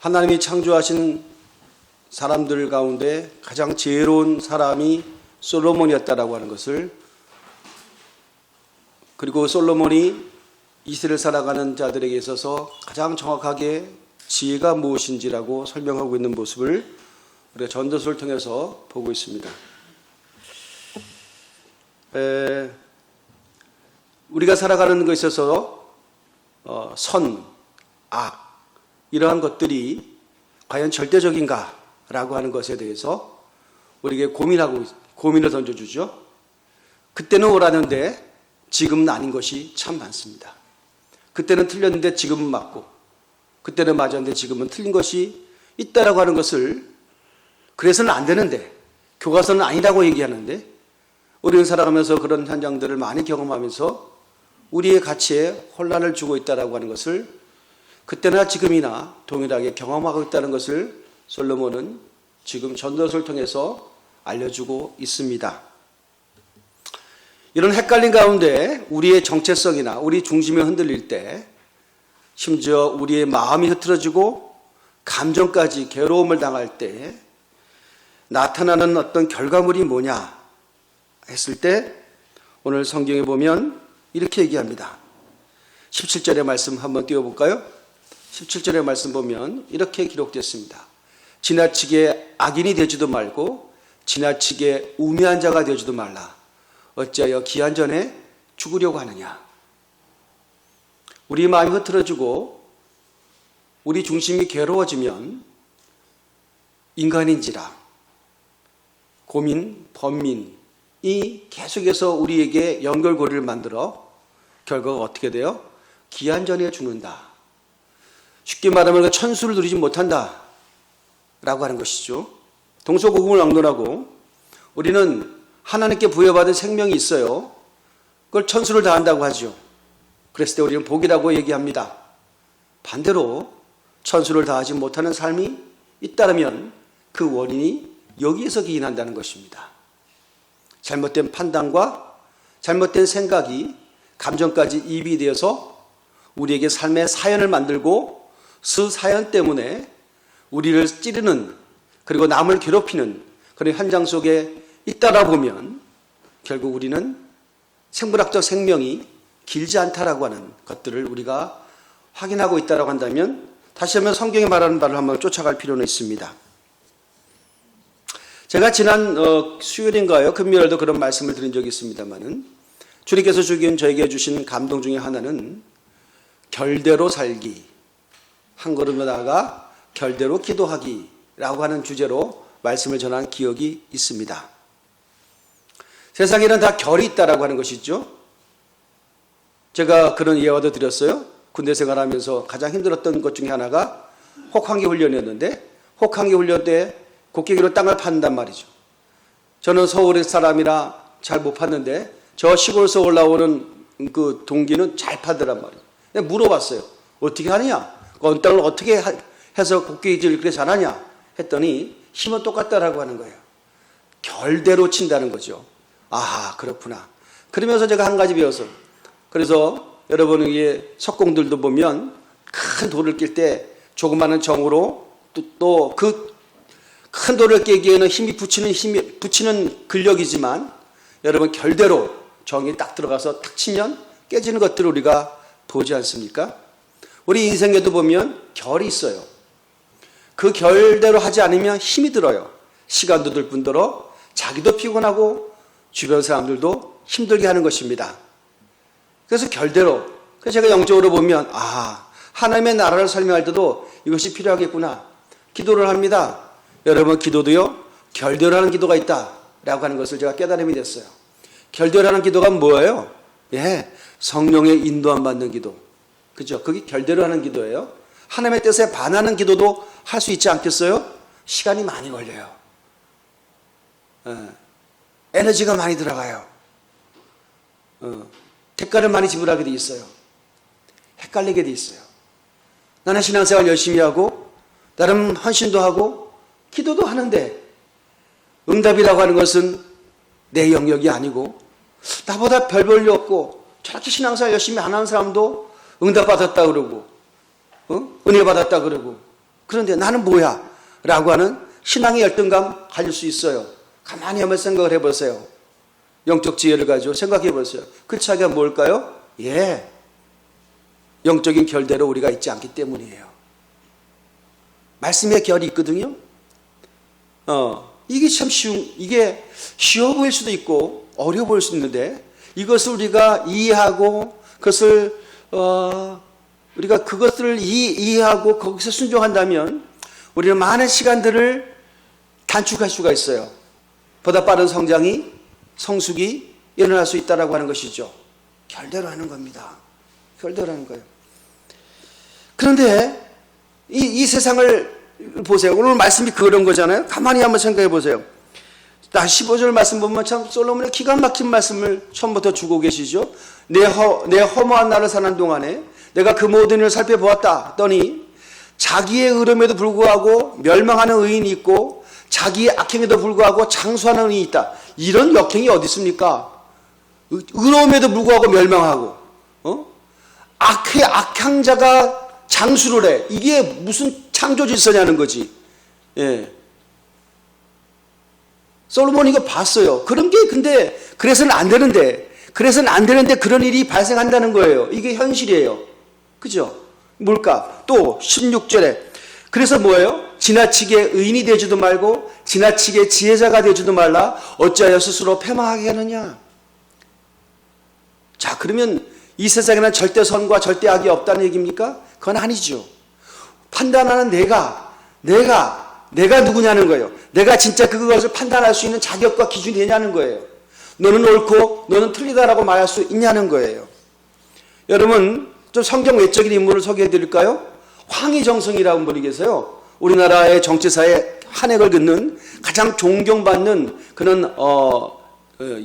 하나님이 창조하신 사람들 가운데 가장 지혜로운 사람이 솔로몬이었다라고 하는 것을, 그리고 솔로몬이 이 세를 살아가는 자들에게 있어서 가장 정확하게 지혜가 무엇인지라고 설명하고 있는 모습을 우리가 전도서를 통해서 보고 있습니다. 우리가 살아가는 것에 있어서 선, 악 이러한 것들이 과연 절대적인가라고 하는 것에 대해서 우리에게 고민을 던져주죠. 그때는 옳았는데 지금은 아닌 것이 참 많습니다. 그때는 틀렸는데 지금은 맞고, 그때는 맞았는데 지금은 틀린 것이 있다라고 하는 것을, 그래서는 안 되는데, 교과서는 아니라고 얘기하는데, 우리는 살아가면서 그런 현장들을 많이 경험하면서 우리의 가치에 혼란을 주고 있다라고 하는 것을 그때나 지금이나 동일하게 경험하고 있다는 것을 솔로몬은 지금 전도서를 통해서 알려주고 있습니다. 이런 헷갈림 가운데 우리의 정체성이나 우리 중심이 흔들릴 때, 심지어 우리의 마음이 흐트러지고 감정까지 괴로움을 당할 때 나타나는 어떤 결과물이 뭐냐 했을 때, 오늘 성경에 보면 이렇게 얘기합니다. 17절의 말씀 한번 띄워볼까요? 17절의 말씀 보면 이렇게 기록됐습니다. 지나치게 악인이 되지도 말고 지나치게 우매한 자가 되지도 말라. 어찌하여 기한 전에 죽으려고 하느냐. 우리 마음이 흐트러지고 우리 중심이 괴로워지면 인간인지라 고민, 번민이 계속해서 우리에게 연결고리를 만들어 결과가 어떻게 돼요? 기한 전에 죽는다. 쉽게 말하면 천수를 누리지 못한다 라고 하는 것이죠. 동서고금을 막론하고 우리는 하나님께 부여받은 생명이 있어요. 그걸 천수를 다한다고 하죠. 그랬을 때 우리는 복이라고 얘기합니다. 반대로 천수를 다하지 못하는 삶이 있다면 그 원인이 여기에서 기인한다는 것입니다. 잘못된 판단과 잘못된 생각이 감정까지 입이 되어서 우리에게 삶의 사연을 만들고 그 사연 때문에 우리를 찌르는, 그리고 남을 괴롭히는 그런 현장 속에 있다라 보면 결국 우리는 생물학적 생명이 길지 않다라고 하는 것들을 우리가 확인하고 있다라고 한다면, 다시 한번 성경이 말하는 바를 한번 쫓아갈 필요는 있습니다. 제가 지난 수요일인가요? 금요일도 그런 말씀을 드린 적이 있습니다만은, 주님께서 저에게 주신 감동 중에 하나는 결대로 살기, 한 걸음 나아가 결대로 기도하기라고 하는 주제로 말씀을 전한 기억이 있습니다. 세상에는 다 결이 있다라고 하는 것이죠. 제가 그런 예화도 드렸어요. 군대 생활하면서 가장 힘들었던 것 중에 하나가 혹한기 훈련이었는데, 혹한기 훈련 때 곡괭이로 땅을 판단 말이죠. 저는 서울의 사람이라 잘 못 팠는데 저 시골에서 올라오는 그 동기는 잘 파더란 말이에요. 물어봤어요. 어떻게 하느냐? 그 땅을 어떻게 해서 곡괭이질을 그렇게 잘하냐? 했더니 힘은 똑같다라고 하는 거예요. 결대로 친다는 거죠. 아, 그렇구나. 그러면서 제가 한 가지 배웠어요. 그래서 여러분, 이게 석공들도 보면 큰 돌을 낄 때 조그마한 정으로 또 그 큰 돌을 깨기에는 힘이 붙이는 근력이지만, 여러분 결대로 정이 딱 들어가서 탁 치면 깨지는 것들을 우리가 보지 않습니까? 우리 인생에도 보면 결이 있어요. 그 결대로 하지 않으면 힘이 들어요. 시간도 들 뿐더러 자기도 피곤하고 주변 사람들도 힘들게 하는 것입니다. 그래서 결대로, 그래서 제가 영적으로 보면 하나님의 나라를 설명할 때도 이것이 필요하겠구나. 기도를 합니다. 여러분, 기도도요 결대로 하는 기도가 있다라고 하는 것을 제가 깨달음이 됐어요. 결대로 하는 기도가 뭐예요? 성령의 인도함 받는 기도. 그죠? 그게 결대로 하는 기도예요. 하나님의 뜻에 반하는 기도도 할 수 있지 않겠어요? 시간이 많이 걸려요. 에너지가 많이 들어가요. 대가를 많이 지불하게 돼 있어요. 헷갈리게 돼 있어요. 나는 신앙생활 열심히 하고 나름 헌신도 하고 기도도 하는데 응답이라고 하는 것은 내 영역이 아니고, 나보다 별 볼일 없고 저렇게 신앙생활 열심히 안 하는 사람도 응답받았다 그러고 은혜 받았다 그러고 그런데 나는 뭐야? 라고 하는 신앙의 열등감 가질 수 있어요. 가만히 한번 생각을 해보세요. 영적 지혜를 가지고 생각해 보세요. 그 차이가 뭘까요? 예, 영적인 결대로 우리가 있지 않기 때문이에요. 말씀의 결이 있거든요. 이게 참 이게 쉬워 보일 수도 있고 어려워 보일 수 있는데, 이것을 우리가 이해하고 우리가 그것을 이해하고 거기서 순종한다면 우리는 많은 시간들을 단축할 수가 있어요. 보다 빠른 성숙이 일어날 수 있다라고 하는 것이죠. 결대로 하는 겁니다. 결대로 하는 거예요. 그런데 이 세상을 보세요. 오늘 말씀이 그런 거잖아요. 가만히 한번 생각해 보세요. 15절 말씀 보면 참 솔로몬의 기가 막힌 말씀을 처음부터 주고 계시죠. 내 허무한 날을 사는 동안에 내가 그 모든 일을 살펴보았다 하더니 자기의 의로움에도 불구하고 멸망하는 의인이 있고 자기의 악행에도 불구하고 장수하는 의인이 있다. 이런 역행이 어디 있습니까? 의로움에도 불구하고 멸망하고 악행자가 장수를 해. 이게 무슨 창조 질서냐는 거지. 예. 솔로몬이 이거 봤어요. 그런 게 근데 그래서는 안 되는데 그런 일이 발생한다는 거예요. 이게 현실이에요. 그죠? 뭘까? 또 16절에 그래서 뭐예요? 지나치게 의인이 되지도 말고 지나치게 지혜자가 되지도 말라. 어찌하여 스스로 패망하게 하느냐? 자, 그러면 이 세상에는 절대 선과 절대 악이 없다는 얘기입니까? 그건 아니죠. 판단하는 내가 누구냐는 거예요. 내가 진짜 그것을 판단할 수 있는 자격과 기준이 되냐는 거예요. 너는 옳고 너는 틀리다라고 말할 수 있냐는 거예요. 여러분, 좀 성경 외적인 인물을 소개해 드릴까요? 황희정성이라는 분이 계세요. 우리나라의 정치사에 한 획을 긋는 가장 존경받는 그런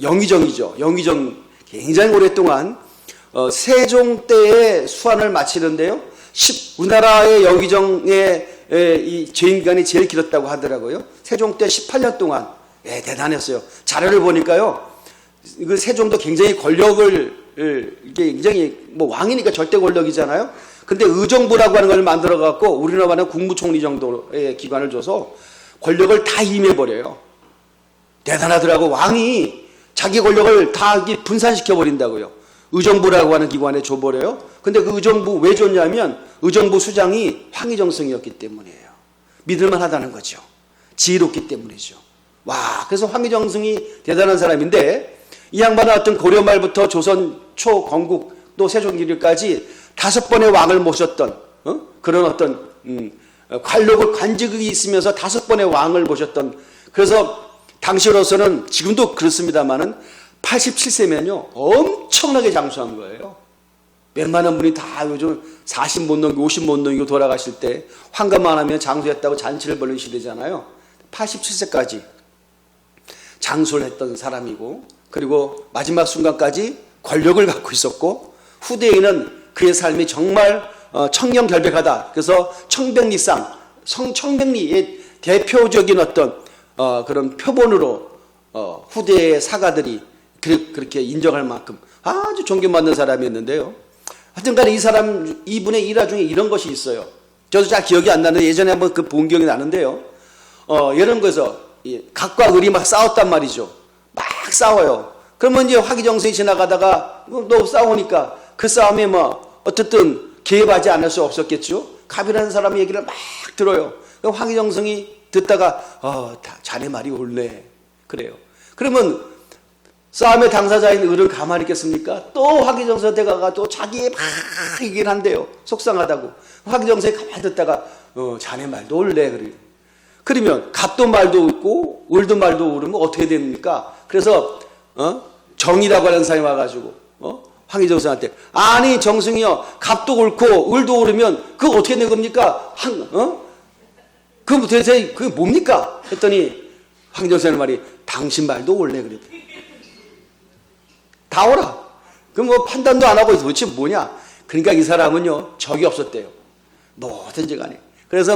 영의정이죠. 영의정 굉장히 오랫동안 세종 때에 수한을 마치는데요. 우리나라의 영의정의 이 재임기간이 제일 길었다고 하더라고요. 세종 때 18년 동안. 예, 대단했어요. 자료를 보니까요. 그 세종도 굉장히 권력을 이게 굉장히 왕이니까 절대 권력이잖아요. 근데 의정부라고 하는 걸 만들어 갖고 우리나라는 국무총리 정도의 기관을 줘서 권력을 다 임해 버려요. 대단하더라고. 왕이 자기 권력을 다 분산시켜 버린다고요. 의정부라고 하는 기관에 줘버려요. 근데 그 의정부 왜 줬냐면 의정부 수장이 황희정성이었기 때문이에요. 믿을만 하다는 거죠. 지혜롭기 때문이죠. 와, 그래서 황희정성이 대단한 사람인데 이 양반은 어떤 고려 말부터 조선 초 건국 또 세종기까지 5번의 왕을 모셨던 그런 어떤 관직이 있으면서 5번의 왕을 모셨던, 그래서 당시로서는 지금도 그렇습니다만은 87세면요 엄청나게 장수한 거예요. 웬만한 분이 다 요즘 40 못 넘기고 50 못 넘기고 돌아가실 때 환갑만 하면 장수했다고 잔치를 벌이는 시대잖아요. 87세까지 장수를 했던 사람이고, 그리고 마지막 순간까지 권력을 갖고 있었고, 후대에는 그의 삶이 정말 청렴결백하다. 그래서 청백리상, 청백리의 대표적인 어떤 그런 표본으로 후대의 사가들이 그렇게 인정할 만큼 아주 존경받는 사람이었는데요. 하여튼간에 이분의 일화 중에 이런 것이 있어요. 저도 잘 기억이 안 나는데 예전에 한번 그 본 기억이 나는데요. 이런 거에서 각과 을이 막 싸웠단 말이죠. 막 싸워요. 그러면 이제 화기정성이 지나가다가 너 싸우니까 그 싸움에 어쨌든 개입하지 않을 수 없었겠죠. 갑이라는 사람의 얘기를 막 들어요. 화기정성이 듣다가 자네 말이 옳네. 그래요. 그러면 싸움의 당사자인 을은 가만히 있겠습니까? 또 화기정성한테 가가 또 자기의 막 얘기를 한대요. 속상하다고. 화기정성이 가만히 듣다가 자네 말도 옳네. 그래요. 그러면 갑도 말도 옳고 을도 말도 옳으면 어떻게 됩니까? 그래서 정이라고 하는 사람이 와가지고 황희정성한테 아니 정승이요, 갑도 옳고 을도 옳으면 그거 어떻게 된 겁니까? 그럼 도대체 그게 뭡니까? 했더니 황희정성의 말이 당신 말도 옳네. 그래. 다 옳아. 그럼 판단도 안 하고 도대체 뭐냐? 그러니까 이 사람은요 적이 없었대요. 뭐든지 간에. 그래서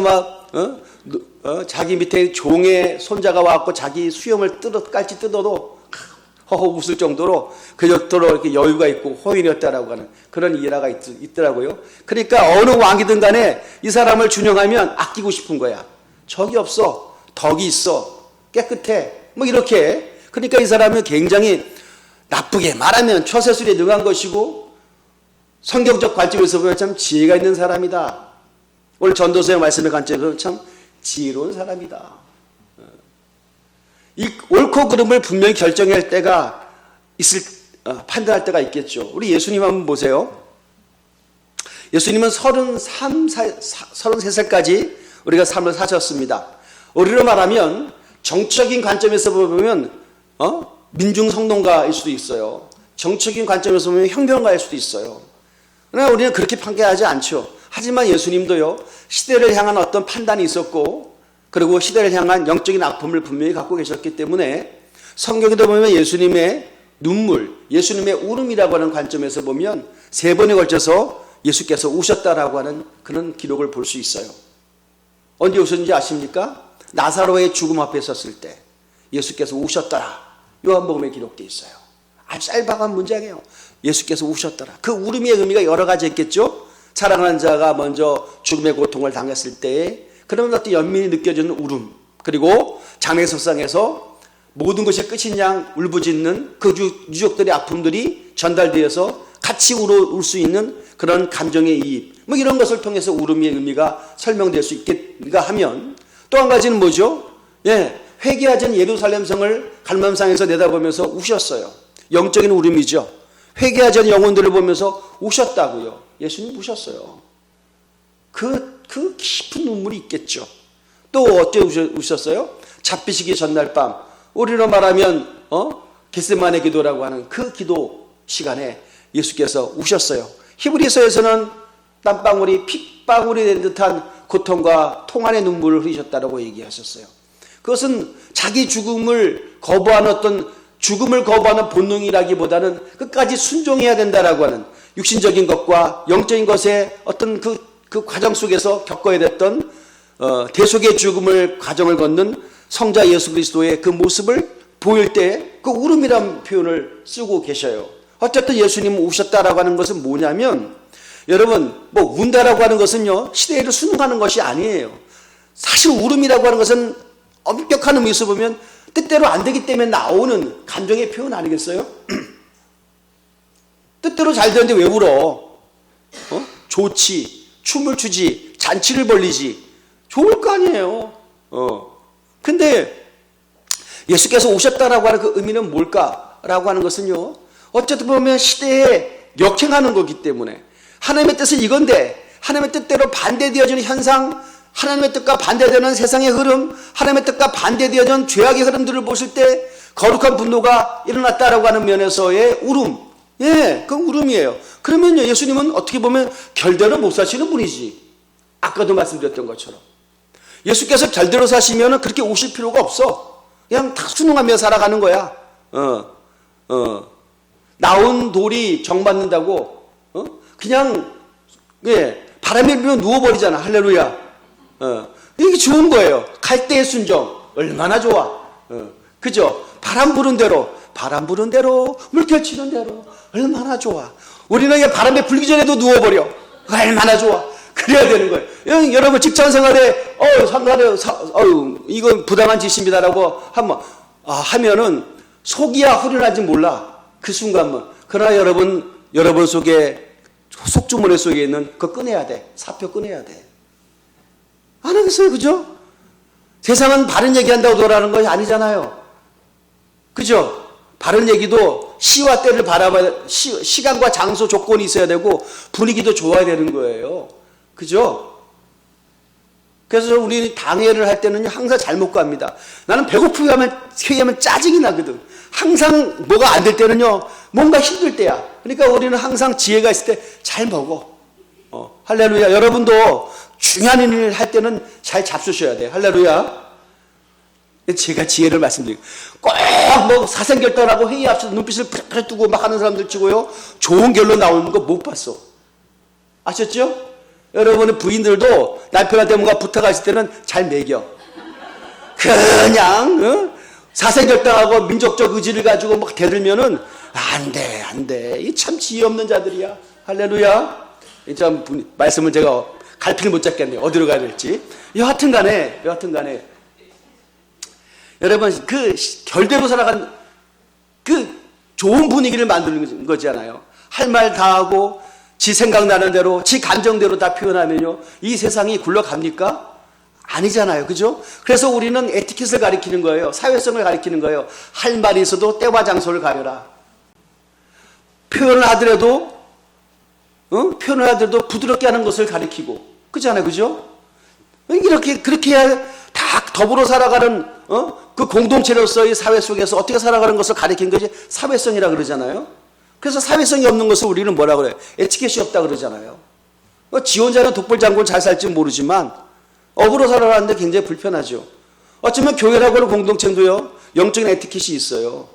자기 밑에 종의 손자가 와갖고 자기 수염을 깔지 뜯어도 허허 웃을 정도로 그 정도로 이렇게 여유가 있고 호인이었다라고 하는 그런 일화가 있더라고요. 그러니까 어느 왕이든 간에 이 사람을 준영하면 아끼고 싶은 거야. 적이 없어, 덕이 있어, 깨끗해, 뭐 이렇게. 그러니까 이 사람은 굉장히 나쁘게 말하면 처세술에 능한 것이고 성경적 관점에서 보면 참 지혜가 있는 사람이다. 오늘 전도서의 말씀의 관점에서 참 지혜로운 사람이다. 이 옳고 그름을 분명히 결정할 때가 판단할 때가 있겠죠. 우리 예수님 한번 보세요. 예수님은 33살까지 우리가 삶을 사셨습니다. 우리로 말하면 정치적인 관점에서 보면 민중성동가일 수도 있어요. 정치적인 관점에서 보면 혁명가일 수도 있어요. 그러나 우리는 그렇게 판단하지 않죠. 하지만 예수님도요, 시대를 향한 어떤 판단이 있었고, 그리고 시대를 향한 영적인 아픔을 분명히 갖고 계셨기 때문에 성경에도 보면 예수님의 눈물, 예수님의 울음이라고 하는 관점에서 보면 3번에 걸쳐서 예수께서 우셨다라고 하는 그런 기록을 볼 수 있어요. 언제 우셨는지 아십니까? 나사로의 죽음 앞에 섰을 때 예수께서 우셨더라. 요한복음에 기록되어 있어요. 아주 짤막한 문장이에요. 예수께서 우셨더라. 그 울음의 의미가 여러 가지 있겠죠. 사랑하는 자가 먼저 죽음의 고통을 당했을 때에 그러면 어떤 연민이 느껴지는 울음, 그리고 장례석상에서 모든 것이 끝인 양 울부짖는 그 유족들의 아픔들이 전달되어서 같이 울 수 있는 그런 감정의 이입, 뭐 이런 것을 통해서 울음의 의미가 설명될 수 있겠는가 하면, 또 한 가지는 뭐죠? 회개하전 예루살렘 성을 갈망상에서 내다보면서 우셨어요. 영적인 울음이죠. 회개하전 영혼들을 보면서 우셨다고요. 예수님 우셨어요. 그 깊은 눈물이 있겠죠. 또 어때 우셨어요? 잡히시기 전날 밤, 우리로 말하면 겟세마네 기도라고 하는 그 기도 시간에 예수께서 우셨어요. 히브리서에서는 땀방울이 핏방울이 된 듯한 고통과 통한의 눈물을 흘리셨다고 얘기하셨어요. 그것은 자기 죽음을 거부하는 본능이라기보다는 끝까지 순종해야 된다라고 하는 육신적인 것과 영적인 것의 어떤 그 과정 속에서 겪어야 됐던 대속의 죽음을 과정을 걷는 성자 예수 그리스도의 그 모습을 보일 때 그 울음이라는 표현을 쓰고 계셔요. 어쨌든 예수님은 우셨다라고 하는 것은 뭐냐면, 여러분, 운다라고 하는 것은요, 시대를 순응하는 것이 아니에요. 사실 울음이라고 하는 것은 엄격한 의미에서 보면 뜻대로 안 되기 때문에 나오는 감정의 표현 아니겠어요? 뜻대로 잘 되는데 왜 울어? 좋지, 춤을 추지, 잔치를 벌리지, 좋을 거 아니에요. 근데 예수께서 오셨다라고 하는 그 의미는 뭘까라고 하는 것은요, 어쨌든 보면 시대에 역행하는 거기 때문에 하나님의 뜻은 이건데 하나님의 뜻대로 반대되어지는 현상, 하나님의 뜻과 반대되는 세상의 흐름, 하나님의 뜻과 반대되어지는 죄악의 흐름들을 보실 때 거룩한 분노가 일어났다라고 하는 면에서의 울음, 그 울음이에요. 그러면요, 예수님은 어떻게 보면 결대로 못 사시는 분이지. 아까도 말씀드렸던 것처럼 예수께서 결대로 사시면 그렇게 오실 필요가 없어. 그냥 다 순응하며 살아가는 거야. 나온 돌이 정받는다고 그냥 바람이 불면 누워버리잖아. 할렐루야. 이게 좋은 거예요. 갈 때의 순종 얼마나 좋아. 그죠? 바람 부는 대로 물결 치는 대로 얼마나 좋아. 우리는 그냥 바람에 불기 전에도 누워버려. 얼마나 좋아. 그래야 되는 거예요. 여러분 직장 생활에 이건 부당한 짓입니다라고 하면은 속이야 후련하지 몰라. 그 순간만. 그러나 여러분 속에 속주머니 속에 있는 그거 꺼내야 돼. 사표 꺼내야 돼. 안 하겠어요, 그죠? 세상은 바른 얘기한다고 돌아가는 것이 아니잖아요. 그죠? 바른 얘기도 시와 때를 바라봐야, 시간과 장소 조건이 있어야 되고 분위기도 좋아야 되는 거예요. 그죠? 그래서 우리 당회를 할 때는 항상 잘못 갑니다. 나는 배고프게 하면 회의하면 짜증이 나거든. 항상 뭐가 안 될 때는요, 뭔가 힘들 때야. 그러니까 우리는 항상 지혜가 있을 때 잘 먹어. 할렐루야. 여러분도 중요한 일을 할 때는 잘 잡수셔야 돼. 할렐루야. 제가 지혜를 말씀드리고, 꼭 사생결단하고 회의 앞에서 눈빛을 푸르푸르 뜨고 막 하는 사람들 치고요, 좋은 결론 나오는 거 못 봤어. 아셨죠? 여러분의 부인들도 남편한테 뭔가 부탁하실 때는 잘 매겨. 그냥 사생결단하고 민족적 의지를 가지고 막 대들면은 안 돼. 이 참 지혜 없는 자들이야. 할렐루야. 참 말씀을 제가 갈피를 못 잡겠네요. 어디로 가야 될지. 여하튼 간에 여러분 그 결대로 살아간 그 좋은 분위기를 만드는 거잖아요. 할 말 다 하고 지 생각나는 대로 지 감정대로 다 표현하면요. 이 세상이 굴러갑니까? 아니잖아요. 그죠? 그래서 우리는 에티켓을 가리키는 거예요. 사회성을 가리키는 거예요. 할 말이 있어도 때와 장소를 가려라. 표현을 하더라도 부드럽게 하는 것을 가리키고 그렇잖아요. 그죠? 그렇게 해야 다 더불어 살아가는 그 공동체로서의 사회 속에서 어떻게 살아가는 것을 가리킨 것이 사회성이라 그러잖아요. 그래서 사회성이 없는 것을 우리는 뭐라 그래요? 에티켓이 없다 그러잖아요. 지 혼자는 독불장군 잘 살지 모르지만 어부로 살아가는데 굉장히 불편하죠. 어쩌면 교회라고 하는 공동체도요, 영적인 에티켓이 있어요.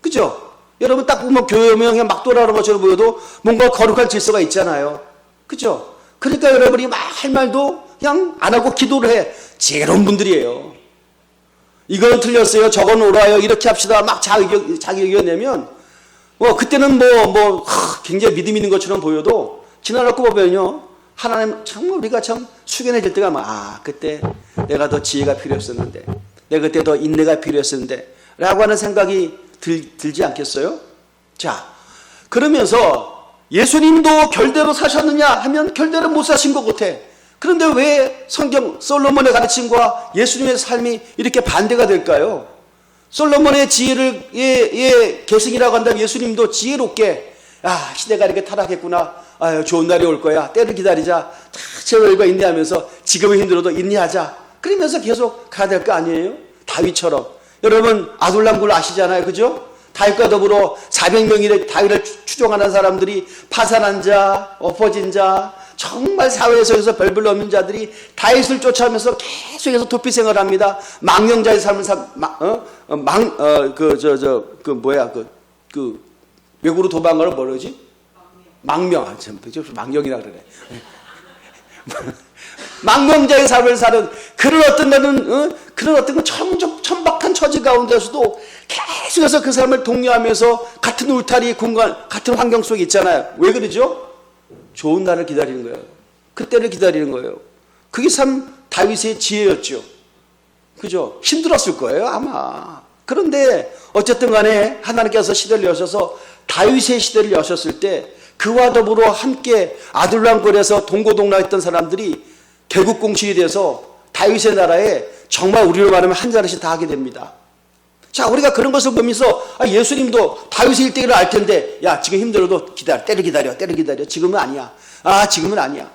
그죠? 여러분 딱 보면 교회 오면 그냥 막 돌아오는 것처럼 보여도 뭔가 거룩한 질서가 있잖아요. 그죠? 그러니까 여러분이 막 할 말도 그냥 안 하고 기도를 해. 지혜로운 분들이에요. 이건 틀렸어요. 저건 옳아요. 이렇게 합시다. 막 자기 의견 내면, 그때는 굉장히 믿음 있는 것처럼 보여도 지나놓고 보면요. 하나님 정말 우리가 참 숙연해질 때가 그때 내가 더 지혜가 필요했었는데, 내가 그때 더 인내가 필요했었는데, 라고 하는 생각이 들지 않겠어요? 자, 그러면서 예수님도 결대로 사셨느냐 하면 결대로 못 사신 것 같아. 그런데 왜 성경 솔로몬의 가르침과 예수님의 삶이 이렇게 반대가 될까요? 솔로몬의 지혜를 계승이라고 한다면 예수님도 지혜롭게 시대가 이렇게 타락했구나. 좋은 날이 올 거야. 때를 기다리자. 세월과 인내하면서 지금은 힘들어도 인내하자. 그러면서 계속 가야 될 거 아니에요? 다윗처럼. 여러분 아둘람굴 아시잖아요. 그죠? 다윗과 더불어 400명이 다윗을 추종하는 사람들이 파산한 자, 엎어진 자, 정말 사회에서 별별 없는 자들이 다윗을 쫓아오면서 계속해서 도피생활을 합니다. 망령자의 삶을 외국으로 도망가는 뭐라지? 망령이라 그러네. 망명자의 삶을 사는 그런 어떤 천박한 처지 가운데서도 계속해서 그 삶을 독려하면서 같은 울타리 공간, 같은 환경 속에 있잖아요. 왜 그러죠? 좋은 날을 기다리는 거예요. 그때를 기다리는 거예요. 그게 참 다윗의 지혜였죠. 그죠? 힘들었을 거예요, 아마. 그런데 어쨌든 간에 하나님께서 시대를 여셔서 다윗의 시대를 여셨을 때 그와 더불어 함께 아둘람굴에서 동고동락했던 사람들이 개국공신이 돼서 다윗의 나라에 정말 우리로 말하면 한 자리씩 다 하게 됩니다. 자, 우리가 그런 것을 보면서 예수님도 다윗의 일대기를 알 텐데 지금 힘들어도 때를 기다려. 지금은 아니야. 지금은 아니야.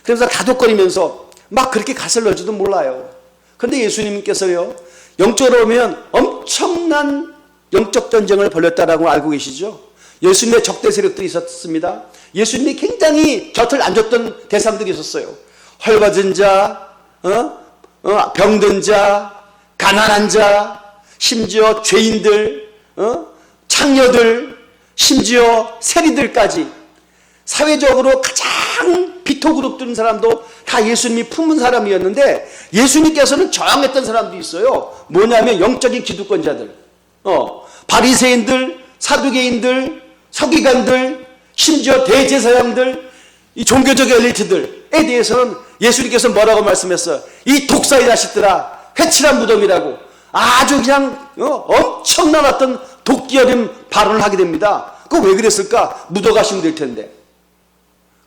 그래서 다독거리면서 막 그렇게 가슬러지도 몰라요. 그런데 예수님께서요, 영적으로 보면 엄청난 영적 전쟁을 벌였다라고 알고 계시죠? 예수님의 적대 세력들이 있었습니다. 예수님이 굉장히 곁을 안 줬던 대상들이 있었어요. 헐벗은 자, 병든 자, 가난한 자, 심지어 죄인들, 창녀들, 심지어 세리들까지 사회적으로 가장 비토그룹 든 사람도 다 예수님이 품은 사람이었는데 예수님께서는 저항했던 사람도 있어요. 뭐냐면 영적인 기득권자들, 바리새인들, 사두개인들, 서기관들, 심지어 대제사장들, 이 종교적 엘리트들에 대해서는 예수님께서 뭐라고 말씀했어요? 이 독사의 자식들아, 회칠한 무덤이라고 아주 그냥 엄청난 어떤 도끼 어린 발언을 하게 됩니다. 그거 왜 그랬을까? 묻어가시면 될 텐데.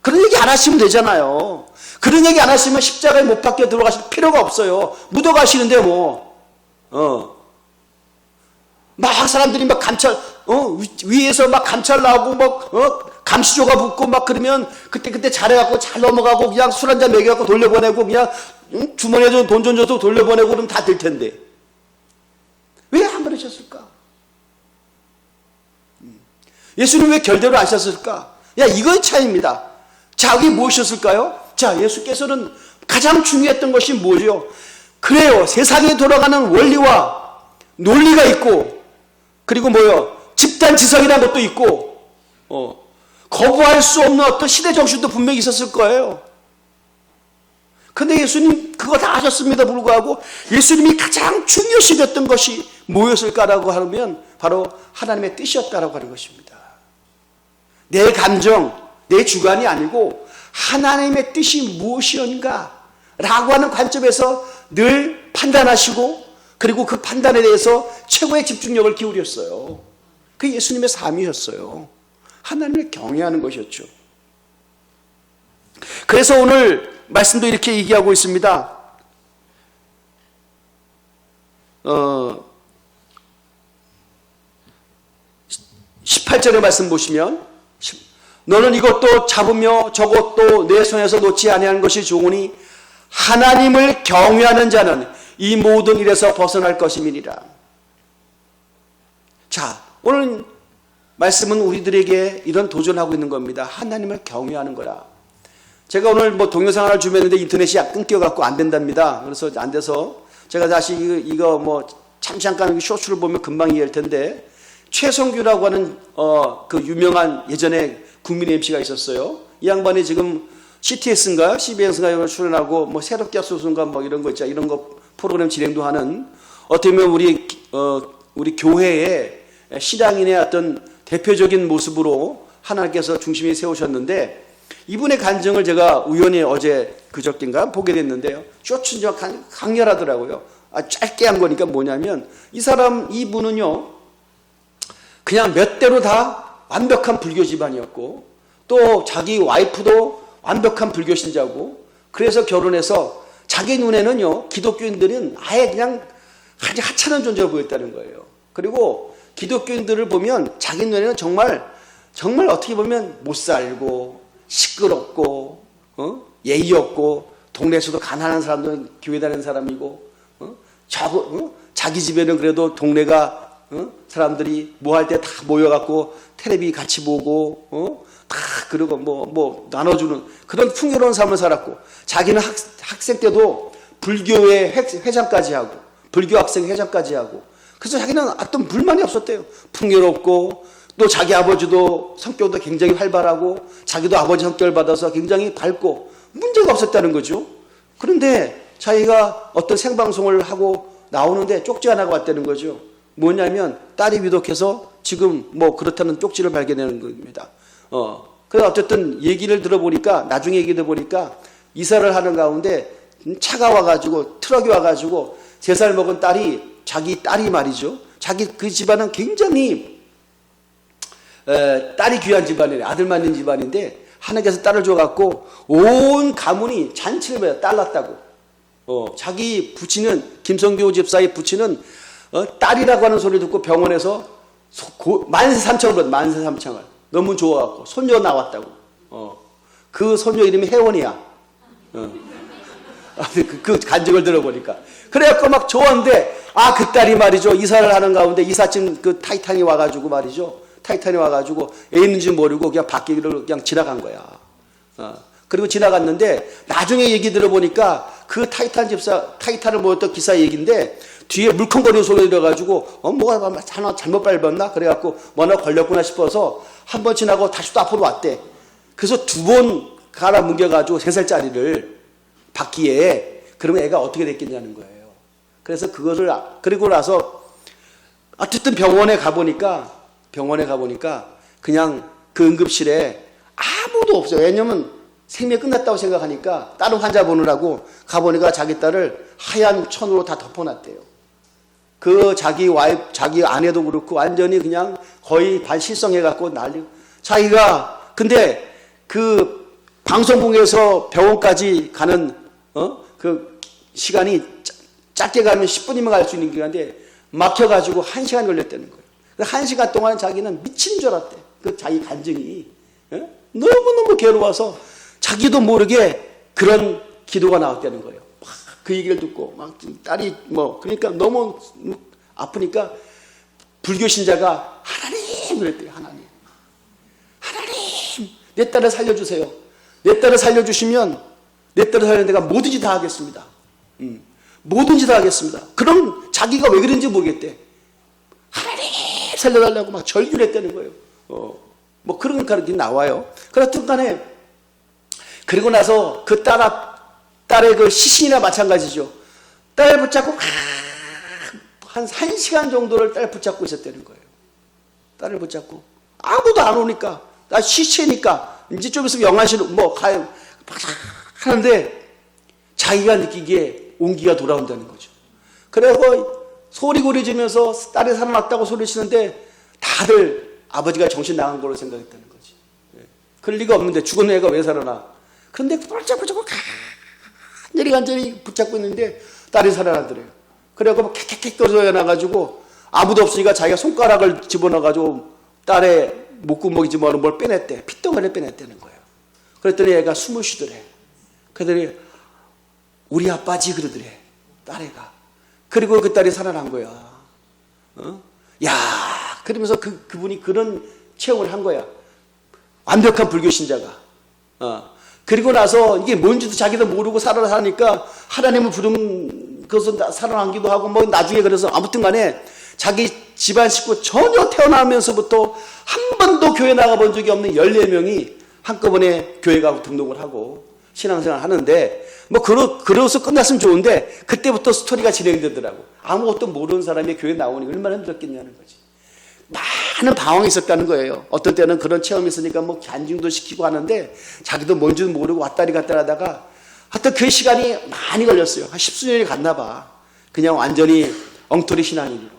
그런 얘기 안 하시면 되잖아요. 그런 얘기 안 하시면 십자가에 못 박혀 들어가실 필요가 없어요. 묻어가시는데 막 사람들이 막 위에서 막 감찰 나오고 감시조가 붙고 막 그러면 그때 잘해갖고 잘 넘어가고 그냥 술 한잔 먹여갖고 돌려보내고 그냥 주머니에 돈 좀 줘서 돌려보내고 그러면 다 될 텐데. 왜 안 그러셨을까? 예수님 왜 결대로 안 하셨을까? 이건 차이입니다. 자, 이게 무엇이었을까요? 자, 예수께서는 가장 중요했던 것이 뭐죠? 그래요. 세상에 돌아가는 원리와 논리가 있고, 그리고 집단 지성이라는 것도 있고, 거부할 수 없는 어떤 시대 정신도 분명히 있었을 거예요. 근데 예수님 그거 다 하셨습니다 불구하고 예수님이 가장 중요시 여겼던 것이 뭐였을까라고 하면 바로 하나님의 뜻이었다라고 하는 것입니다. 내 감정, 내 주관이 아니고 하나님의 뜻이 무엇이었는가 라고 하는 관점에서 늘 판단하시고 그리고 그 판단에 대해서 최고의 집중력을 기울였어요. 그게 예수님의 삶이었어요. 하나님을 경외하는 것이었죠. 그래서 오늘 말씀도 이렇게 얘기하고 있습니다. 18절의 말씀 보시면 너는 이것도 잡으며 저것도 내 손에서 놓지 아니하는 것이 좋으니 하나님을 경외하는 자는 이 모든 일에서 벗어날 것임이니라. 자, 오늘 말씀은 우리들에게 이런 도전하고 있는 겁니다. 하나님을 경외하는 거라. 제가 오늘 뭐 동영상 하나 준비했는데 인터넷이 끊겨갖고 안 된답니다. 그래서 안 돼서 제가 다시 이거 뭐 잠깐 쇼츠를 보면 금방 이해할 텐데 최성규라고 하는 그 유명한 예전에 국민 MC가 있었어요. 이 양반이 지금 CTS인가 CBS인가 이런 걸 출연하고 뭐 새롭게 소수인가 뭐 이런 거 있잖아. 이런 거 프로그램 진행도 하는 어떻게 보면 우리 교회의 신앙인의 어떤 대표적인 모습으로 하나님께서 중심에 세우셨는데 이분의 간증을 제가 우연히 어제 그저께인가 보게 됐는데요. 쇼츠가 강렬하더라고요. 짧게 한 거니까 뭐냐면 이분은요 그냥 몇 대로 다 완벽한 불교 집안이었고 또 자기 와이프도 완벽한 불교 신자고 그래서 결혼해서 자기 눈에는요 기독교인들은 아예 그냥 아주 하찮은 존재로 보였다는 거예요. 그리고 기독교인들을 보면 자기 눈에는 정말 어떻게 보면 못 살고 시끄럽고 예의 없고 동네에서도 가난한 사람들은 교회 다니는 사람이고 자기 집에는 그래도 동네가 사람들이 뭐 할 때 다 모여갖고 텔레비 같이 보고 다 그러고 뭐 나눠주는 그런 풍요로운 삶을 살았고 자기는 학생 때도 불교회 회장까지 하고 불교 학생 회장까지 하고 그래서 자기는 어떤 불만이 없었대요. 풍요롭고 또 자기 아버지도 성격도 굉장히 활발하고 자기도 아버지 성격을 받아서 굉장히 밝고 문제가 없었다는 거죠. 그런데 자기가 어떤 생방송을 하고 나오는데 쪽지가 하나가 왔다는 거죠. 뭐냐면 딸이 위독해서 지금 뭐 그렇다는 쪽지를 발견하는 겁니다. 그래서 어쨌든 얘기를 들어보니까 나중에 얘기 들어보니까 이사를 하는 가운데 차가 와가지고 트럭이 와가지고 3살 먹은 딸이 자기 딸이 말이죠. 자기 그 집안은 굉장히 딸이 귀한 집안이에요. 아들만 있는 집안인데 하나님께서 딸을 줘갖고 온 가문이 잔치를 벌여 딸 낳았다고. 자기 부친은 김성교 집사의 부친은 딸이라고 하는 소리 듣고 병원에서 만세삼창을 불렀다. 만세삼창을 너무 좋아갖고 손녀 나왔다고. 그 손녀 이름이 혜원이야. 그 간증을 들어보니까 그래갖고 막 좋았는데 그 딸이 말이죠 이사를 하는 가운데 이삿짐 그 타이탄이 와가지고 말이죠 타이탄이 와가지고 애 있는지 모르고 그냥 밖으로 그냥 지나간 거야. 그리고 지나갔는데 나중에 얘기 들어보니까 그 타이탄을 모였던 기사 얘기인데 뒤에 물컹거리는 소리 들어가지고 뭐가 하나 잘못 밟았나 그래갖고 뭐나 걸렸구나 싶어서 한 번 지나고 다시 또 앞으로 왔대. 그래서 2번 갈아 뭉겨가지고 3살짜리를 바퀴에 그러면 애가 어떻게 됐겠냐는 거예요. 그래서 그것을 그리고 나서 어쨌든 병원에 가보니까 그냥 그 응급실에 아무도 없어요. 왜냐면 생명 끝났다고 생각하니까 다른 환자 보느라고 가보니까 자기 딸을 하얀 천으로 다 덮어놨대요. 그 자기 아내도 그렇고 완전히 그냥 거의 반실성해갖고 난리고 자기가 근데 그 방송국에서 병원까지 가는 그 시간이 짧게 가면 10분이면 갈 수 있는 기간인데 막혀가지고 1시간 걸렸다는 거예요. 1시간 동안 자기는 미친 줄 알았대. 그 자기 간증이 너무너무 괴로워서 자기도 모르게 그런 기도가 나왔다는 거예요. 그 얘기를 듣고 막 딸이 그러니까 너무 아프니까 불교 신자가 하나님 그랬대요. 하나님 내 딸을 살려주세요. 내 딸을 살려주시면 내 딸을 살리는 내가 뭐든지 다 하겠습니다. 뭐든지 다 하겠습니다. 그럼 자기가 왜 그런지 모르겠대. 하나님 살려달라고 막 절규를 했다는 거예요. 뭐 그런 가르침이 나와요. 그렇든 간에 그리고 나서 그 딸 딸의 그 시신이나 마찬가지죠. 딸 붙잡고 한 1시간 정도를 딸 붙잡고 있었다는 거예요. 딸을 붙잡고 아무도 안 오니까 나 시체니까 이제 좀 있으면 영안실로 뭐 가요 하는데 자기가 느끼기에 온기가 돌아온다는 거죠. 그래서 소리고리 지면서 딸이 살아났다고 소리치는데 다들 아버지가 정신 나간 걸로 생각했다는 거지. 그럴 리가 없는데 죽은 애가 왜 살아나. 그런데 붙잡고 간절히 붙잡고 있는데 딸이 살아나더래요. 그래갖고 막 캑캑캑 거려야 나가지고 아무도 없으니까 자기가 손가락을 집어넣어가지고 딸의 목구멍이 집어넣은 뭘 빼냈대. 핏덩어리를 빼냈다는 거예요. 그랬더니 애가 숨을 쉬더래. 그랬더니 우리 아빠지 그러더래. 딸애가. 그리고 그 딸이 살아난 거야. 야, 그러면서 그분이 그런 체험을 한 거야. 완벽한 불교 신자가. 그리고 나서 이게 뭔지도 자기도 모르고 살아나니까 하나님을 부른 것은 살아나기도 하고 뭐 나중에 그래서 아무튼 간에 자기 집안 식구 전혀 태어나면서부터 한 번도 교회 나가본 적이 없는 14명이 한꺼번에 교회 가고 등록을 하고 신앙생활 하는데 뭐 그러서 끝났으면 좋은데 그때부터 스토리가 진행되더라고. 아무것도 모르는 사람이 교회 나오니 얼마나 힘들었겠냐는 거지. 많은 방황이 있었다는 거예요. 어떤 때는 그런 체험이 있으니까 뭐 간증도 시키고 하는데 자기도 뭔지도 모르고 왔다리 갔다 하다가 하여튼 그 시간이 많이 걸렸어요. 한 10수년이 갔나 봐. 그냥 완전히 엉터리 신앙인으로.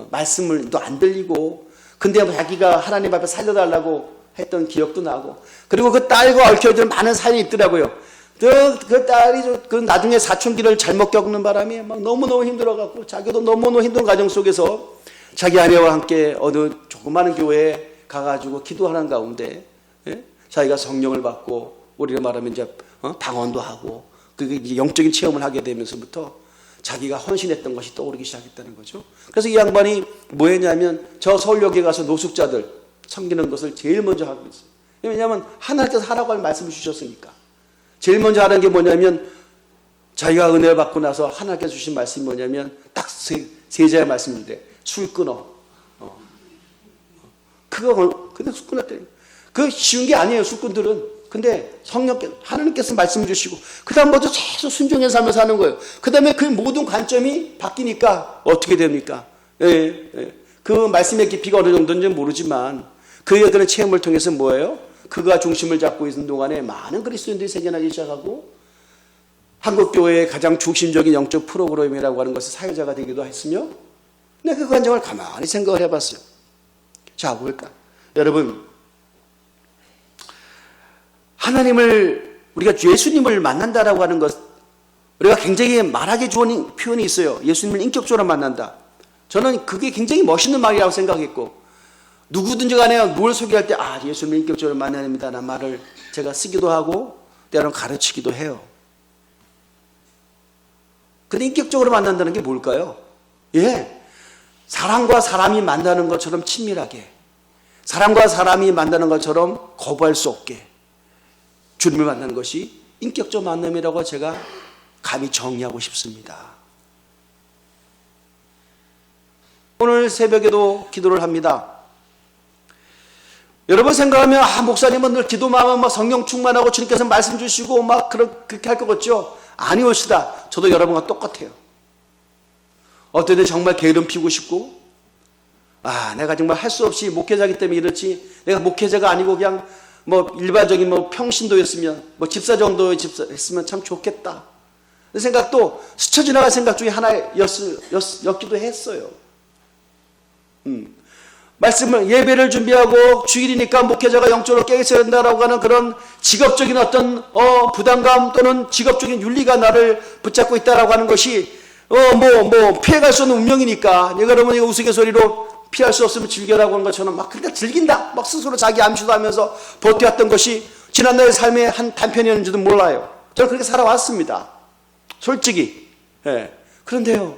말씀을 또 안 들리고 근데 자기가 하나님 앞에 살려달라고 했던 기억도 나고 그리고 그 딸과 얽혀있는 많은 사연이 있더라고요. 그 딸이 그 나중에 사춘기를 잘못 겪는 바람에 막 너무너무 힘들어갖고 자기도 너무너무 힘든 과정 속에서 자기 아내와 함께 어느 조그마한 교회에 가가지고 기도하는 가운데 자기가 성령을 받고 우리가 말하면 이제 방언도 하고 그게 이제 영적인 체험을 하게 되면서부터 자기가 헌신했던 것이 떠오르기 시작했다는 거죠. 그래서 이 양반이 뭐 했냐면 저 서울역에 가서 노숙자들 섬기는 것을 제일 먼저 하고 있어요. 왜냐하면 하나님께서 하라고 할 말씀을 주셨으니까. 제일 먼저 하는 게 뭐냐면 자기가 은혜를 받고 나서 하나님께서 주신 말씀이 뭐냐면 딱 세 자의 말씀인데 술 끊어. 근데 술 끊었대. 그 쉬운 게 아니에요, 술꾼들은. 근데 하나님께서 말씀 주시고, 그 다음부터 계속 순종해서 살면서 하는 거예요. 그 다음에 그 모든 관점이 바뀌니까 어떻게 됩니까? 그 말씀의 깊이가 어느 정도인지는 모르지만, 그의 그런 체험을 통해서 뭐예요? 그가 중심을 잡고 있는 동안에 많은 그리스도인들이 생겨나기 시작하고, 한국교회의 가장 중심적인 영적 프로그램이라고 하는 것의 사회자가 되기도 했으며, 근데 그 관점을 가만히 생각을 해봤어요. 자, 뭘까? 여러분, 하나님을, 우리가 예수님을 만난다라고 하는 것, 우리가 굉장히 말하기 좋은 표현이 있어요. 예수님을 인격적으로 만난다. 저는 그게 굉장히 멋있는 말이라고 생각했고, 누구든지 간에 뭘 소개할 때, 예수님을 인격적으로 만나야 됩니다. 라는 말을 제가 쓰기도 하고, 때로는 가르치기도 해요. 근데 인격적으로 만난다는 게 뭘까요? 사람과 사람이 만나는 것처럼 친밀하게, 사람과 사람이 만나는 것처럼 거부할 수 없게, 주님을 만나는 것이 인격적 만남이라고 제가 감히 정의하고 싶습니다. 오늘 새벽에도 기도를 합니다. 여러분 생각하면 목사님은 늘 기도만 하면 막 성령 충만하고 주님께서 말씀 주시고 막 그렇게 할 것 같죠? 아니오시다. 저도 여러분과 똑같아요. 어떨 때 정말 게으름 피우고 싶고 내가 정말 할 수 없이 목회자이기 때문에 이렇지, 내가 목회자가 아니고 그냥 뭐 일반적인 뭐 평신도였으면 뭐 집사 정도의 집사였으면 참 좋겠다. 그 생각도 스쳐 지나갈 생각 중에 하나였기도 했어요. 말씀을 예배를 준비하고 주일이니까 목회자가 영적으로 깨 있어야 된다라고 하는 그런 직업적인 어떤 부담감 또는 직업적인 윤리가 나를 붙잡고 있다라고 하는 것이 피해갈 수 없는 운명이니까 여러분 이거 우스갯소리로 피할 수 없으면 즐겨라고 하는 것처럼 막 그렇게 즐긴다 막 스스로 자기 암시도 하면서 버텨왔던 것이 지난날의 삶의 한 단편이었는지도 몰라요. 저는 그렇게 살아왔습니다. 솔직히. 그런데요,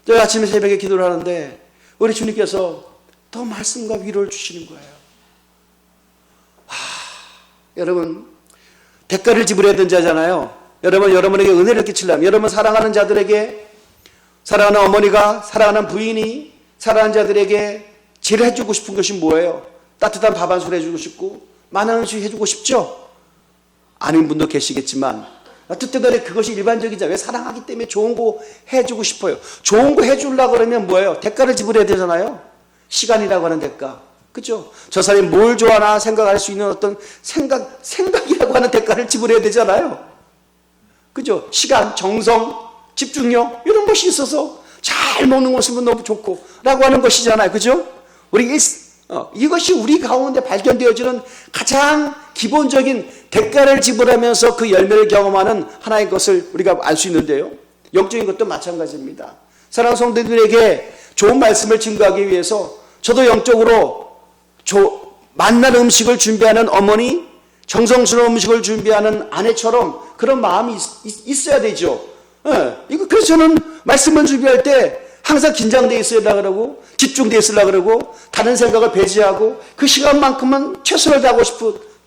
저희 아침에 새벽에 기도를 하는데 우리 주님께서 더 말씀과 위로를 주시는 거예요. 여러분, 대가를 지불해야 되는 자잖아요. 여러분에게 은혜를 끼치려면, 여러분 사랑하는 자들에게, 사랑하는 어머니가, 사랑하는 부인이, 사랑하는 자들에게 제일 해주고 싶은 것이 뭐예요? 따뜻한 밥 한 술 해주고 싶고, 많은 음식 해주고 싶죠? 아닌 분도 계시겠지만, 어쨌든 간에 그것이 일반적이잖아요. 왜? 사랑하기 때문에 좋은 거 해주고 싶어요. 좋은 거 해주려고 그러면 뭐예요? 대가를 지불해야 되잖아요. 시간이라고 하는 대가. 그죠? 저 사람이 뭘 좋아하나 생각할 수 있는 어떤 생각이라고 하는 대가를 지불해야 되잖아요. 그죠? 시간, 정성, 집중력, 이런 것이 있어서 잘 먹는 모습은 너무 좋고, 라고 하는 것이잖아요. 그죠? 이것이 우리 가운데 발견되어지는 가장 기본적인 대가를 지불하면서 그 열매를 경험하는 하나의 것을 우리가 알 수 있는데요. 영적인 것도 마찬가지입니다. 사랑하는 성도들에게 좋은 말씀을 증거하기 위해서 저도 영적으로 맛난 음식을 준비하는 어머니, 정성스러운 음식을 준비하는 아내처럼 그런 마음이 있어야 되죠. 그래서 저는 말씀을 준비할 때 항상 긴장되어 있으려고 그러고, 집중되어 있으려고 그러고, 다른 생각을 배제하고, 그 시간만큼은 최선을 다하고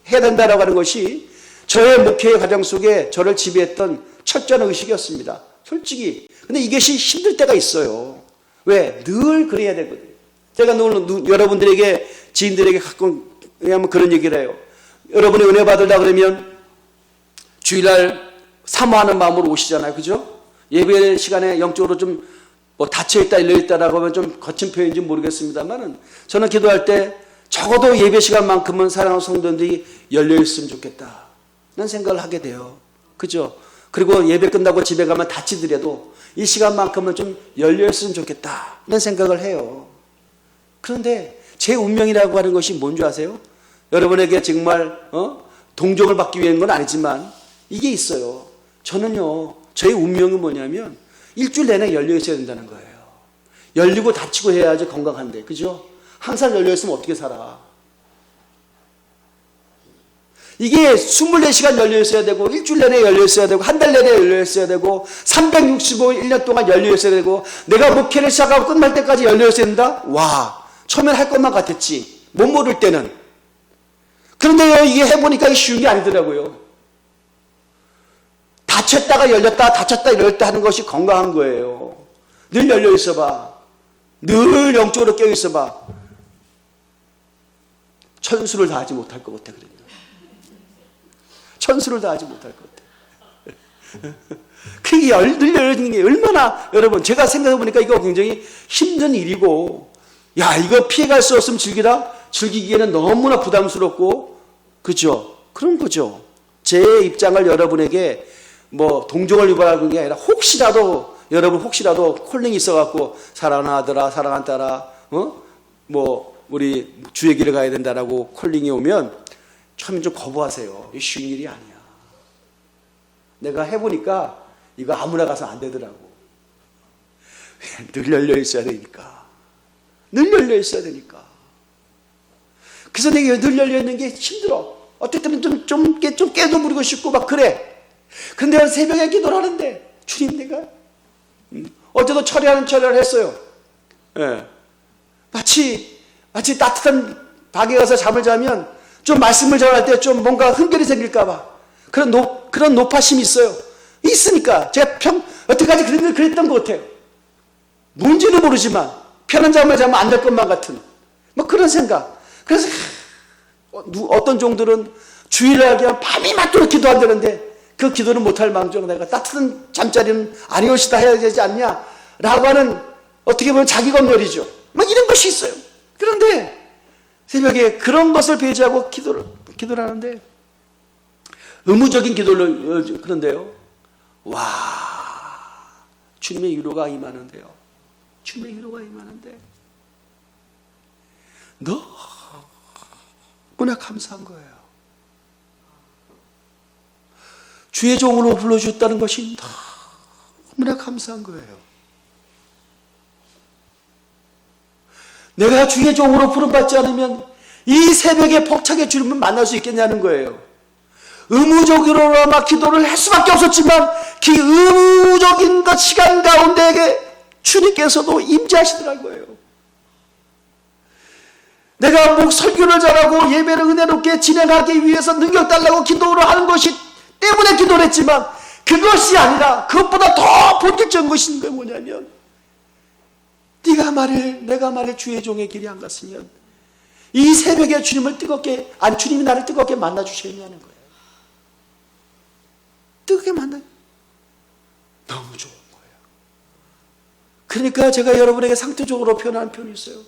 해야 된다라고 하는 것이 저의 목회의 과정 속에 저를 지배했던 철저한 의식이었습니다. 솔직히. 근데 이것이 힘들 때가 있어요. 왜? 늘 그래야 되거든요. 제가 늘 여러분들에게, 지인들에게 가끔 그런 얘기를 해요. 여러분이 은혜 받으려고 그러면 주일날 사모하는 마음으로 오시잖아요. 그죠? 예배 시간에 영적으로 좀 닫혀있다, 열려있다라고 하면 좀 거친 표현인지 모르겠습니다만은 저는 기도할 때 적어도 예배 시간만큼은 사랑하는 성도들이 열려있으면 좋겠다. 라는 생각을 하게 돼요. 그죠? 그리고 예배 끝나고 집에 가면 다치더라도 이 시간만큼은 좀 열려있으면 좋겠다. 라는 생각을 해요. 그런데 제 운명이라고 하는 것이 뭔지 아세요? 여러분에게 정말 동정을 받기 위한 건 아니지만 이게 있어요. 저는요, 저의 운명이 뭐냐면 일주일 내내 열려 있어야 된다는 거예요. 열리고 닫히고 해야지 건강한데, 그죠? 항상 열려 있으면 어떻게 살아? 이게 24시간 열려 있어야 되고, 일주일 내내 열려 있어야 되고, 한 달 내내 열려 있어야 되고, 365일 1년 동안 열려 있어야 되고, 내가 목회를 시작하고 끝날 때까지 열려 있어야 된다? 와, 처음엔 할 것만 같았지. 못 모를 때는. 그런데 이게 해보니까 쉬운 게 아니더라고요. 닫혔다가 열렸다, 닫혔다 열렸다 하는 것이 건강한 거예요. 늘 열려 있어봐. 늘 영적으로 깨어 있어봐. 천수를 다하지 못할 것 같아, 그러면. 천수를 다하지 못할 것 같아. 그게 늘 열리는 게 얼마나, 여러분, 제가 생각해보니까 이거 굉장히 힘든 일이고, 야, 이거 피해갈 수 없으면 즐기기에는 너무나 부담스럽고, 그죠? 그런 거죠. 제 입장을 여러분에게 동정을 유발하는 게 아니라 여러분 혹시라도 콜링이 있어갖고 사랑하는 아들아, 사랑하는 딸아, 우리 주의 길을 가야 된다라고 콜링이 오면 처음엔 좀 거부하세요. 이게 쉬운 일이 아니야. 내가 해보니까 이거 아무나 가서 안 되더라고. 늘 열려 있어야 되니까. 늘 열려 있어야 되니까. 그래서 내가 늘 열려 있는 게 힘들어. 어떨 때는 좀 깨도 부리고 싶고 막 그래. 근데 새벽에 기도를 하는데, 주님 내가, 어제도 철야를 했어요. 예. 마치 따뜻한 방에 가서 잠을 자면 좀 말씀을 전할 때 좀 뭔가 흥결이 생길까봐. 그런 노파심이 있어요. 있으니까. 제가 여태까지 그랬던 것 같아요. 뭔지는 모르지만, 편한 잠을 자면 안 될 것만 같은. 그런 생각. 그래서, 어떤 종들은 주일날 그냥 밤이 맞도록 기도한다는데, 그 기도는 못할 망정 내가 따뜻한 잠자리는 아니오시다 해야 되지 않냐? 라고 하는, 어떻게 보면 자기 검열이죠. 이런 것이 있어요. 그런데 새벽에 그런 것을 배제하고 기도를 하는데, 의무적인 기도를, 그런데요. 와, 주님의 위로가 임하는데요. 주님의 위로가 임하는데, 너무나 감사한 거예요. 주의 종으로 불러주셨다는 것이 너무나 감사한 거예요. 내가 주의 종으로 부름받지 않으면 이 새벽에 벅차게 주님을 만날 수 있겠냐는 거예요. 의무적으로나마 기도를 할 수밖에 없었지만 그 의무적인 것 시간 가운데 주님께서도 임재하시더라고요. 내가 설교를 잘하고 예배를 은혜롭게 진행하기 위해서 능력 달라고 기도를 하는 것이 때문에 기도를 했지만 그것이 아니라 그것보다 더 본질적인 것이 있는 게 뭐냐면 내가 말해 주의 종의 길이 안 갔으면 이 새벽에 주님이 나를 뜨겁게 만나 주시겠냐는 거예요. 뜨겁게 만나요. 너무 좋은 거예요. 그러니까 제가 여러분에게 상투적으로 표현하는 표현이 있어요.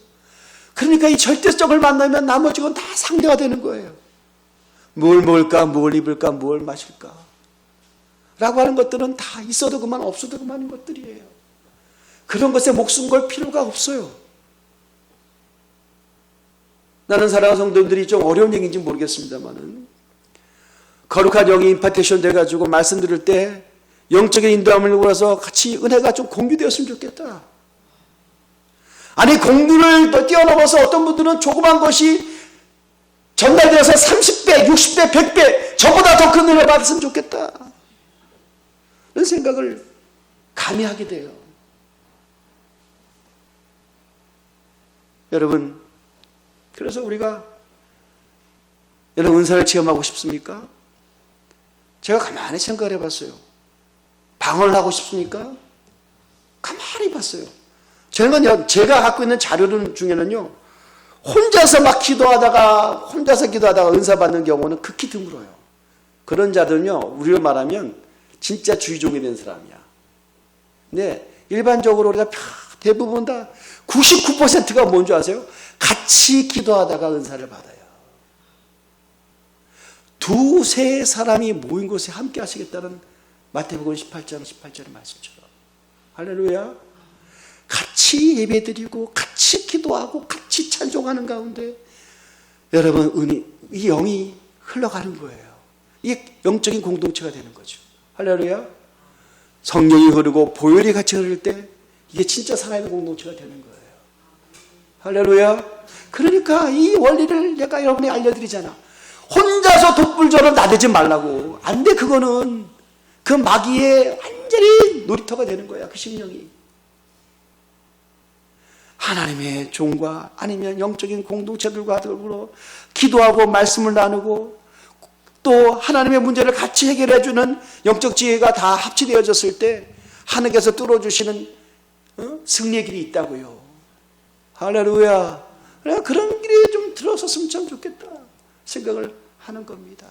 그러니까 이 절대적을 만나면 나머지 건 다 상대가 되는 거예요. 뭘 먹을까, 뭘 입을까, 뭘 마실까 라고 하는 것들은 다 있어도 그만 없어도 그만인 것들이에요. 그런 것에 목숨 걸 필요가 없어요. 나는 사랑하는 성도님들이 좀 어려운 얘기인지 모르겠습니다만은 거룩한 영이 임파테이션 돼가지고 말씀드릴 때 영적인 인도함을 원해서 같이 은혜가 좀 공유되었으면 좋겠다. 아니 공유를 더 뛰어넘어서 어떤 분들은 조그만 것이 전달되어서 30배, 60배, 100배 저보다 더 큰 은혜를 받았으면 좋겠다. 그런 생각을 감히 하게 돼요. 여러분, 그래서 우리가 여러분 은사를 체험하고 싶습니까? 제가 가만히 생각을 해봤어요. 방언을 하고 싶습니까? 가만히 봤어요. 제가 갖고 있는 자료 중에는요, 혼자서 기도하다가 은사 받는 경우는 극히 드물어요. 그런 자들은요, 우리로 말하면 진짜 주의종이 된 사람이야. 근데 일반적으로 우리가 대부분 다 99%가 뭔지 아세요? 같이 기도하다가 은사를 받아요. 두세 사람이 모인 곳에 함께 하시겠다는 마태복음 18절의 말씀처럼. 할렐루야. 같이 예배드리고 같이 기도하고 같이 찬송하는 가운데 여러분 이 영이 흘러가는 거예요. 이게 영적인 공동체가 되는 거죠. 할렐루야. 성령이 흐르고 보혈이 같이 흐를 때 이게 진짜 살아있는 공동체가 되는 거예요. 할렐루야. 그러니까 이 원리를 내가 여러분이 알려드리잖아. 혼자서 독불처럼 나대지 말라고. 안 돼. 그거는 그 마귀의 완전히 놀이터가 되는 거야. 그 심령이. 하나님의 종과 아니면 영적인 공동체들과 더불어 기도하고 말씀을 나누고 또 하나님의 문제를 같이 해결해주는 영적 지혜가 다 합치되어졌을 때 하나님께서 뚫어주시는 승리의 길이 있다고요. 할렐루야. 그런 길이 좀 들어섰으면 참 좋겠다 생각을 하는 겁니다.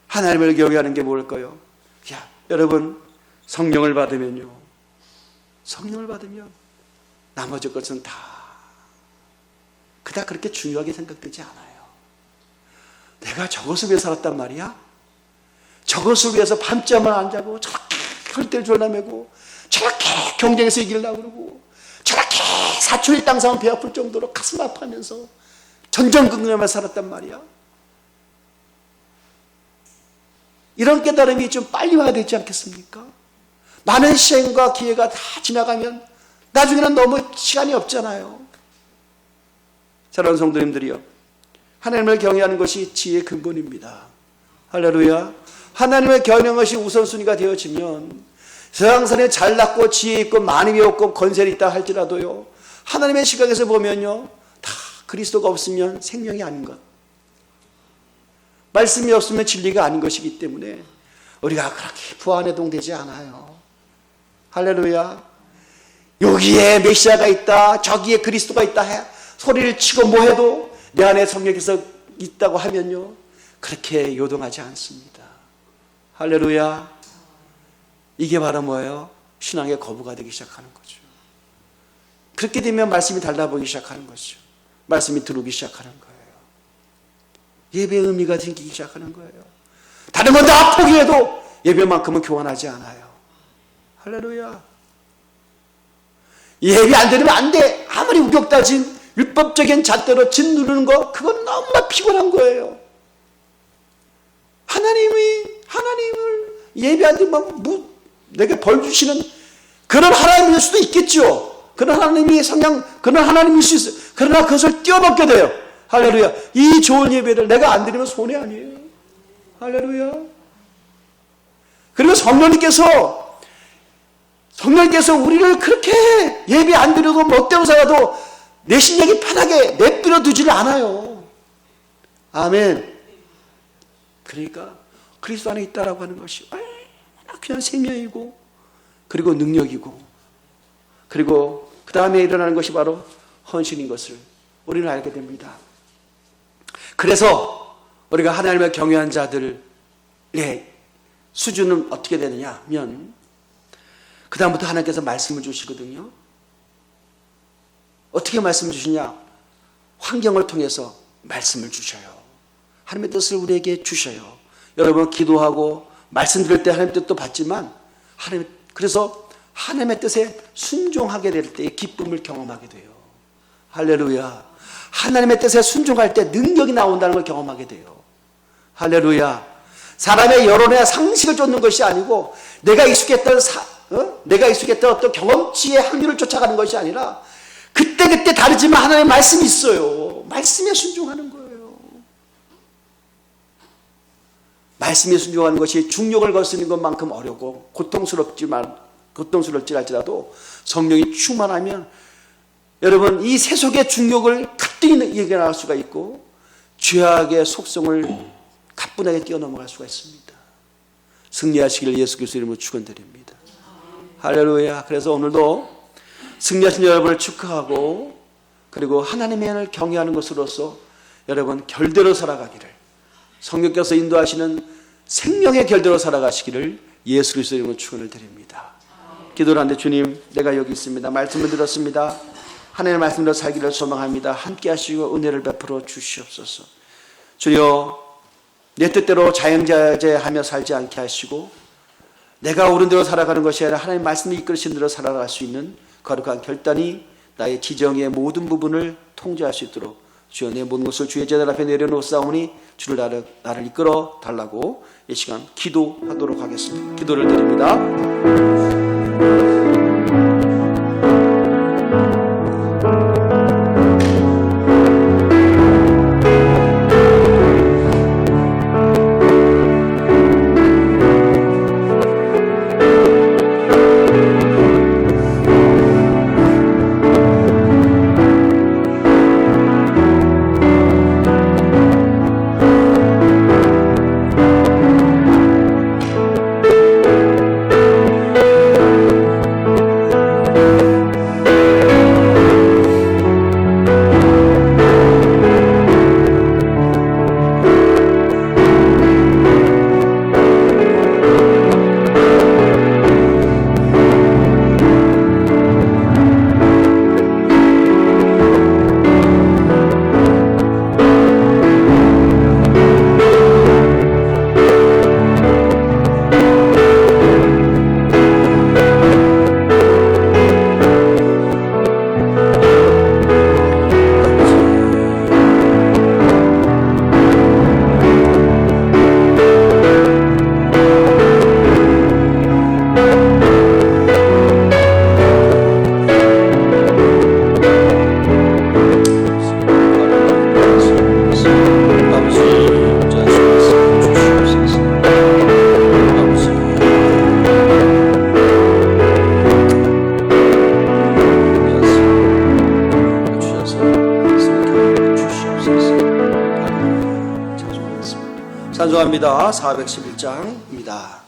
하나님을 경외하는 게 뭘까요? 여러분 성령을 받으면 나머지 것은 다 그닥 그렇게 중요하게 생각되지 않아요. 내가 저것을 위해 살았단 말이야? 저것을 위해서 밤잠을 안 자고 저렇게 혈대를 졸라매고 저렇게 경쟁에서 이기려고 그러고 저렇게 사초의 땅 상황 배 아플 정도로 가슴 아파하면서 전전긍긍하며 살았단 말이야? 이런 깨달음이 좀 빨리 와야 되지 않겠습니까? 많은 시간과 기회가 다 지나가면 나중에는 너무 시간이 없잖아요. 사랑하는 성도님들이요, 하나님을 경외하는 것이 지혜의 근본입니다. 할렐루야. 하나님을 경외하는 것이 우선순위가 되어지면 세상사람이 잘났고 지혜 있고 많이 배웠고 권세가 있다 할지라도요, 하나님의 시각에서 보면요, 다 그리스도가 없으면 생명이 아닌 것, 말씀이 없으면 진리가 아닌 것이기 때문에 우리가 그렇게 부안해동되지 않아요. 할렐루야. 여기에 메시아가 있다, 저기에 그리스도가 있다 소리를 치고 뭐해도 내 안에 성령께서 있다고 하면요, 그렇게 요동하지 않습니다. 할렐루야. 이게 바로 뭐예요? 신앙의 거부가 되기 시작하는 거죠. 그렇게 되면 말씀이 달라보기 시작하는 거죠. 말씀이 들어오기 시작하는 거예요. 예배의 의미가 생기기 시작하는 거예요. 다른 건 다 포기해도 예배만큼은 교환하지 않아요. 할렐루야. 예배 안 드리면 안 돼. 아무리 우격다진 율법적인 잣대로 진 누르는 거, 그건 너무나 피곤한 거예요. 하나님을 예배 안 드리면 내게 벌 주시는 그런 하나님일 수도 있겠죠. 그런 하나님이 그런 하나님일 수 있어요. 그러나 그것을 뛰어넘게 돼요. 할렐루야. 이 좋은 예배를 내가 안 드리면 손해 아니에요. 할렐루야. 그리고 성령님께서 우리를 그렇게 예배 안 드려도 멋대로 살아도 내 심령이 편하게 내버려 두지를 않아요. 아멘. 그러니까 그리스도 안에 있다라고 하는 것이 얼마나 그냥 생명이고, 그리고 능력이고, 그리고 그 다음에 일어나는 것이 바로 헌신인 것을 우리는 알게 됩니다. 그래서 우리가 하나님을 경외한 자들의 수준은 어떻게 되느냐 하면 그 다음부터 하나님께서 말씀을 주시거든요. 어떻게 말씀을 주시냐? 환경을 통해서 말씀을 주셔요. 하나님의 뜻을 우리에게 주셔요. 여러분 기도하고 말씀 드릴 때 하나님의 뜻도 받지만 그래서 하나님의 뜻에 순종하게 될 때의 기쁨을 경험하게 돼요. 할렐루야. 하나님의 뜻에 순종할 때 능력이 나온다는 걸 경험하게 돼요. 할렐루야. 사람의 여론에 상식을 쫓는 것이 아니고 내가 익숙했던 어떤 경험치의 확률을 쫓아가는 것이 아니라 그때그때 다르지만 하나님의 말씀이 있어요. 말씀에 순종하는 거예요. 말씀에 순종하는 것이 중력을 거스르는 것만큼 어렵고 고통스럽지 할지라도 성령이 충만하면 여러분 이 세속의 중력을 가뜩이 이겨나갈 수가 있고 죄악의 속성을 가뿐하게 뛰어넘어갈 수가 있습니다. 승리하시기를 예수 그리스도 이름으로 축원드립니다. 할렐루야. 그래서 오늘도 승리하신 여러분을 축하하고 그리고 하나님의 은혜를 경외하는 것으로서 여러분 결대로 살아가기를 성령께서 인도하시는 생명의 결대로 살아가시기를 예수 그리스도 이름으로 축원을 드립니다. 기도를 하는데 주님 내가 여기 있습니다. 말씀을 들었습니다. 하나님의 말씀으로 살기를 소망합니다. 함께 하시고 은혜를 베풀어 주시옵소서. 주여 내 뜻대로 자영자재하며 살지 않게 하시고 내가 옳은 대로 살아가는 것이 아니라 하나님 말씀을 이끌으신 대로 살아갈 수 있는 거룩한 결단이 나의 지정의 모든 부분을 통제할 수 있도록 주여 내 모든 것을 주의 제자 앞에 내려놓사오니 주를 나를 이끌어 달라고 이 시간 기도하도록 하겠습니다. 기도를 드립니다. 찬송합니다. 411장입니다.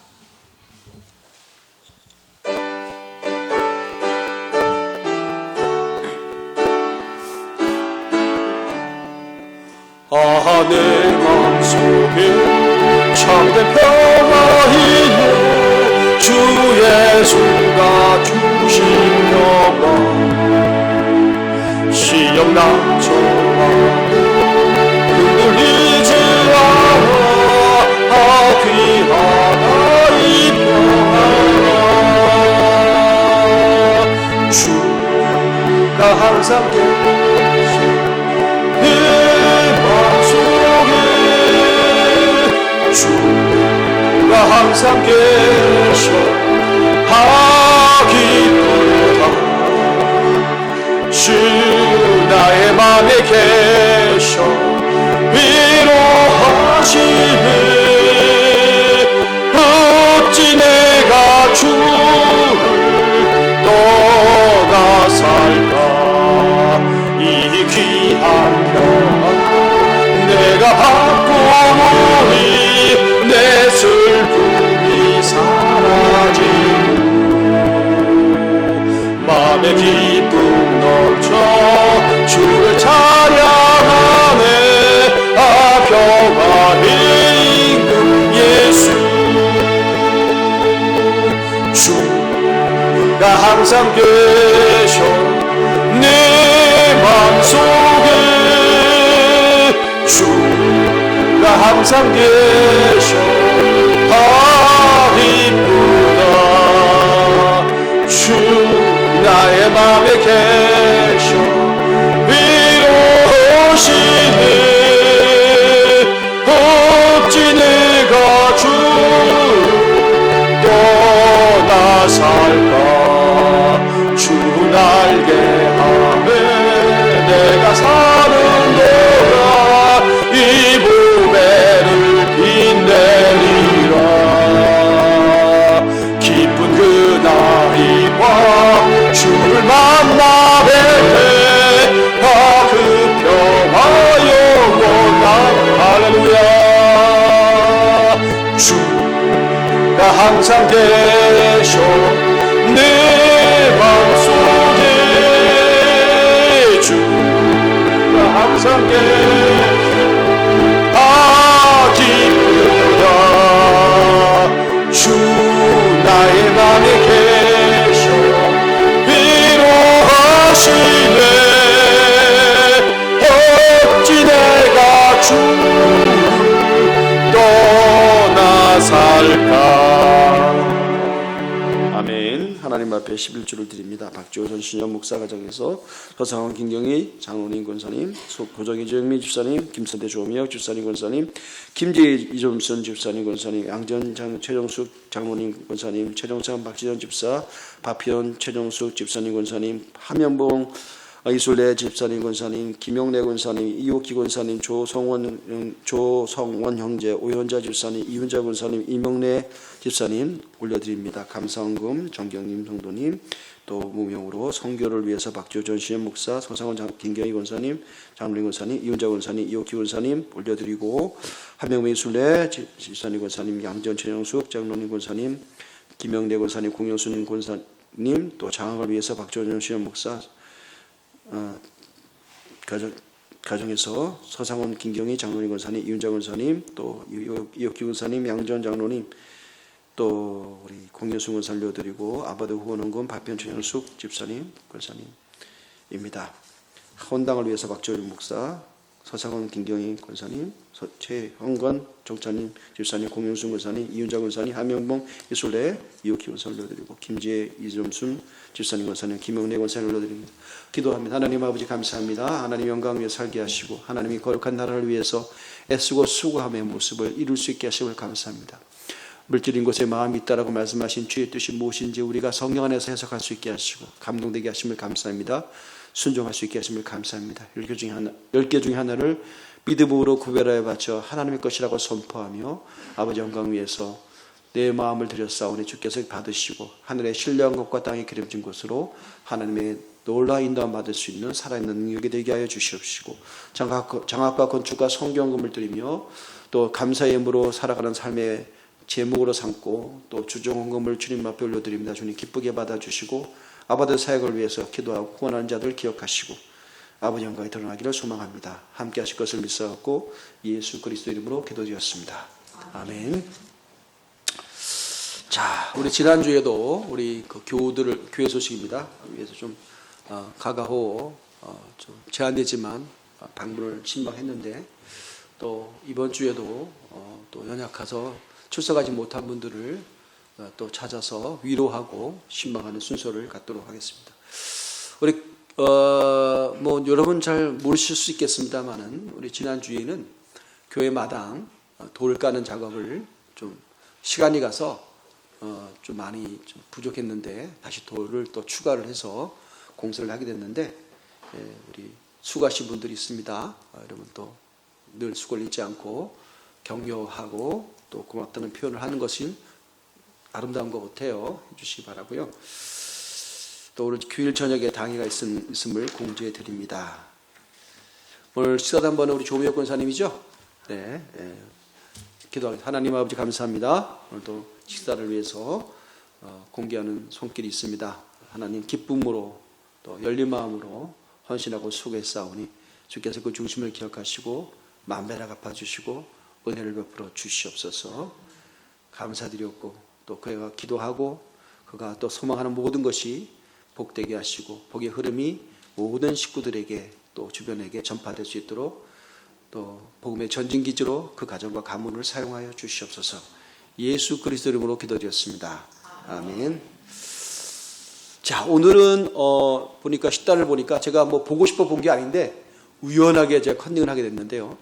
내 맘속에 참된 평화 있네 주 예수가 주신 평화 시험 낙처와 흔들리지 않아 귀하다 이 평화 주가 항상 계시 주가 항상 계셔 하기보다 주 나의 맘에 계셔 위로하시네 어찌 내가 주를 떠나 살까 이 귀한 평화 내가 받고 오니 내 슬픔이 사라지고 마음의 기쁨 넘쳐 주를 찬양하네 평화의 임금 예수 항상 계셔 내 맘속에 주가 항상 계셔 이쁘다 주 나의 맘에 계셔 위로하시네 어찌 내가 주를 떠나 살까 주 날개 아래 내가 사는 동안 이 보배를 빛내리라 기쁜 그 날이와 주를 만나 뵐때 그 평화 영원한 할렐루야 주가 항상 계셔 내 맘속에 주가 항상 계셔 기쁘다 주 나의 맘에 계셔 위로하시네 어찌 내가 주를 떠나 살까. 아멘. 하나님 앞에 11주를 드립니다. 박지호 신영 목사 가정에서 서상원 김경희 장로님 권사님, 고정희 정미 집사님, 김선대 조미혁 집사님 권사님, 김재희 이점순 집사님 권사님, 양전 최정숙 장로님 권사님, 최정상 박지현 집사, 박피현 최정숙 집사님 권사님, 함연봉 이술래 집사님 권사님, 김용래 권사님, 이옥기 권사님, 조성원 형제, 오현자 집사님, 이훈자 권사님, 이명래 집사님 올려드립니다. 감사원금 정경님 성도님, 또 무명으로 선교를 위해서 박지호 전시현 목사, 서상원 김경희 권사님, 장로님 권사님, 이훈자 권사님, 이옥기 권사님 올려드리고 한명미 이술래 집사님 권사님, 양전 최영숙 장로님 권사님, 김영래 권사님, 공영수님 권사님, 또 장학을 위해서 박지호 전시현 목사 가정에서 서상원 김경희 장로님 권사님, 이윤자 권사님, 또 이옥기 권사님, 양전 장로님, 또 우리 공예수 권사님 올려드리고 아바드 후원원금 박편 최영숙 집사님 권사님입니다. 헌당을 위해서 박지원 목사, 서상원 김경희 권사님, 최형건 정차님 집사님, 공영수 권사님, 이윤자 권사님, 한명봉 이술래 이옥기 권사님 올려드리고 김지혜 이점순 집사님 권사님, 김영래 권사님 올려드립니다. 기도합니다. 하나님 아버지 감사합니다. 하나님 영광 위에 살게 하시고 하나님이 거룩한 나라를 위해서 애쓰고 수고함의 모습을 이룰 수 있게 하심을 감사합니다. 물질인 곳에 마음이 있다라고 말씀하신 주의 뜻이 무엇인지 우리가 성령 안에서 해석할 수 있게 하시고 감동되게 하심을 감사합니다. 순종할 수 있게 하심을 감사합니다. 10개 중에 하나를 믿음으로 구별하여 바쳐 하나님의 것이라고 선포하며 아버지 영광 위에서 내 마음을 들였사오니 주께서 받으시고 하늘의 신령한 것과 땅의 기름진 것으로 하나님의 놀라운 인도함 받을 수 있는 살아있는 능력이 되게 하여 주시옵시고 장학과 건축과 성경금을 드리며 또 감사의 힘으로 살아가는 삶의 제목으로 삼고 또 주종헌금을 주님 앞에 올려드립니다. 주님 기쁘게 받아주시고 아버지 사역을 위해서 기도하고 후원하는 자들 기억하시고 아버지 영광이 드러나기를 소망합니다. 함께 하실 것을 믿사옵고 예수 그리스도 이름으로 기도드렸습니다. 아멘. 자, 우리 지난주에도 우리 그 교회 소식입니다. 위해서 좀 가가호 좀 제한되지만 방문을 신방했는데 또 이번 주에도 또 연약해서 출석하지 못한 분들을 또 찾아서 위로하고 신방하는 순서를 갖도록 하겠습니다. 우리 뭐 여러분 잘 모르실 수 있겠습니다만은 우리 지난 주에는 교회 마당 돌 까는 작업을 좀 시간이 가서 좀 많이 좀 부족했는데 다시 돌을 또 추가를 해서 공사를 하게 됐는데 우리 수고하신 분들이 있습니다. 여러분 또 늘 수고를 잊지 않고 격려하고 또 고맙다는 표현을 하는 것이 아름다운 것 같아요. 해주시기 바라고요. 또 오늘 주일 저녁에 당회가 있음을 공지해 드립니다. 오늘 식사단번은 우리 조미혁 권사님이죠? 네. 기도하겠습니다. 하나님 아버지 감사합니다. 오늘도 식사를 위해서 공개하는 손길이 있습니다. 하나님 기쁨으로 또 열린 마음으로 헌신하고 수고했사오니 주께서 그 중심을 기억하시고 만배나 갚아주시고 은혜를 베풀어 주시옵소서. 감사드렸고 또 그가 기도하고 그가 또 소망하는 모든 것이 복되게 하시고 복의 흐름이 모든 식구들에게 또 주변에게 전파될 수 있도록 또 복음의 전진기지로 그 가정과 가문을 사용하여 주시옵소서. 예수 그리스도 이름으로 기도드렸습니다. 아멘. 자, 오늘은 보니까 식단을 보니까 제가 뭐 보고 싶어 본 게 아닌데 우연하게 제가 컨닝을 하게 됐는데요.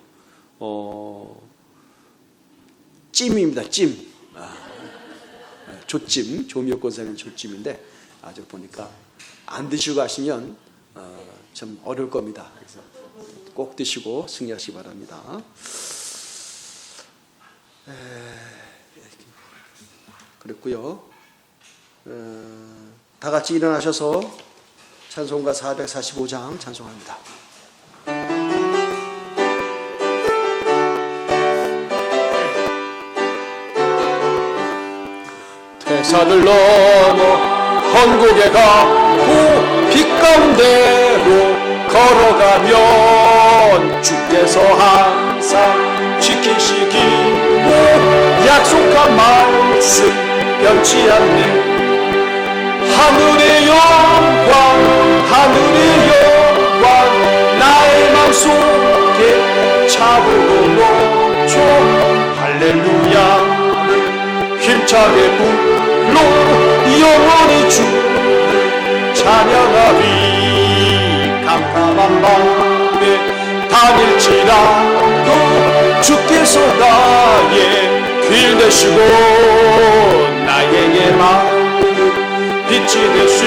찜입니다. 찜. 조찜. 조미엽 권사님 조찜인데 아주 보니까 안 드시고 가시면 좀 어려울 겁니다. 그래서 꼭 드시고 승리하시기 바랍니다. 그랬고요. 다 같이 일어나셔서 찬송가 445장 찬송합니다. 태산을 넘어 헌국에 가고 빛 가운데로 걸어가면 주께서 항상 지키시기로 약속한 말씀 변치 않네. 하늘의 영광 나의 맘속에 차오르노. 할렐루야를 힘차게 불러 영원히 주를 찬양하리. 캄캄한 밤에 다닐지라도 주께서 나의 길 되시고 나에게 빛이 되시